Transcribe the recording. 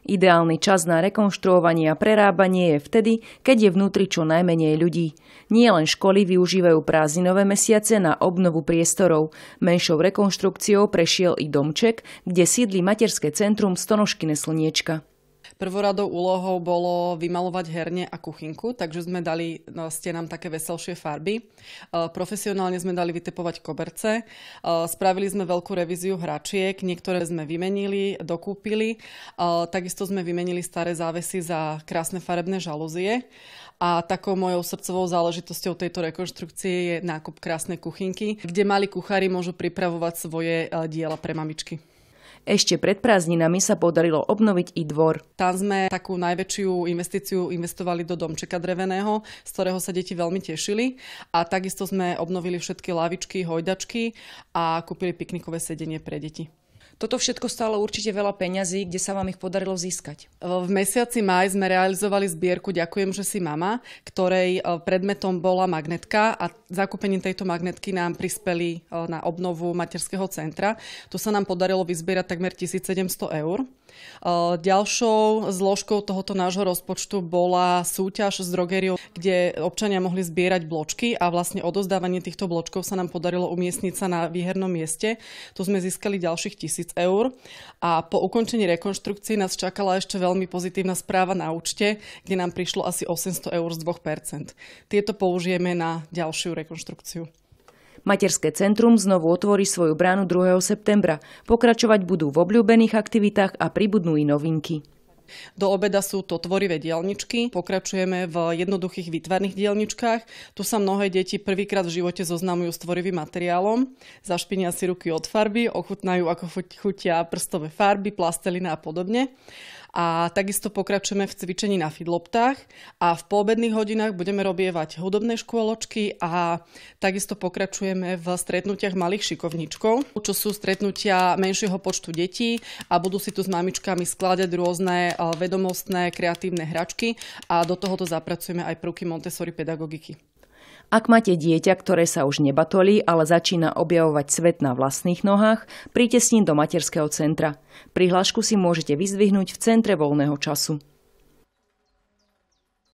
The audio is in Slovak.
Ideálny čas na rekonštruovanie a prerábanie je vtedy, keď je vnútri čo najmenej ľudí. Nie len školy využívajú prázdninové mesiace na obnovu priestorov. Menšou rekonštrukciou prešiel i domček, kde sídli materské centrum Stonožkine Slniečka. Prvoradou úlohou bolo vymalovať herne a kuchynku, takže sme dali stenám také veselšie farby. Profesionálne sme dali vytepovať koberce. Spravili sme veľkú revíziu hračiek, niektoré sme vymenili, dokúpili. Takisto sme vymenili staré závesy za krásne farebné žalúzie. A takou mojou srdcovou záležitosťou tejto rekonštrukcie je nákup krásnej kuchynky, kde mali kuchári môžu pripravovať svoje diela pre mamičky. Ešte pred prázdninami sa podarilo obnoviť i dvor. Tam sme takú najväčšiu investíciu investovali do domčeka dreveného, z ktorého sa deti veľmi tešili. A takisto sme obnovili všetky lavičky, hojdačky a kúpili piknikové sedenie pre deti. Toto všetko stálo určite veľa peňazí, kde sa vám ich podarilo získať. V mesiaci máj sme realizovali zbierku Ďakujem, že si mama, ktorej predmetom bola magnetka a zakúpením tejto magnetky nám prispeli na obnovu materského centra. Tu sa nám podarilo vyzbierať takmer 1700 eur. Ďalšou zložkou tohoto nášho rozpočtu bola súťaž s drogériou, kde občania mohli zbierať bločky a vlastne odozdávanie týchto bločkov sa nám podarilo umiestniť sa na výhernom mieste. Tu sme získali ďalších 1000 eur a po ukončení rekonštrukcií nás čakala ešte veľmi pozitívna správa na účte, kde nám prišlo asi 800 eur z 2%. Tieto použijeme na ďalšiu rekonštrukciu. Materské centrum znovu otvorí svoju bránu 2. septembra. Pokračovať budú v obľúbených aktivitách a pribudnú i novinky. Do obeda sú to tvorivé dielničky. Pokračujeme v jednoduchých výtvarných dielničkách. Tu sa mnohé deti prvýkrát v živote zoznamujú s tvorivým materiálom. Zašpinia si ruky od farby, ochutnajú, ako chutia prstové farby, plastelina a podobne. A takisto pokračujeme v cvičení na fidloptách a v poobedných hodinách budeme robievať hudobné škôločky a takisto pokračujeme v stretnutiach malých šikovníčkov, čo sú stretnutia menšieho počtu detí a budú si tu s mamičkami skladať rôzne vedomostné kreatívne hračky a do tohoto zapracujeme aj prvky Montessori pedagogiky. Ak máte dieťa, ktoré sa už nebatolí, ale začína objavovať svet na vlastných nohách, príďte s ním do materského centra. Prihlášku si môžete vyzdvihnúť v centre voľného času.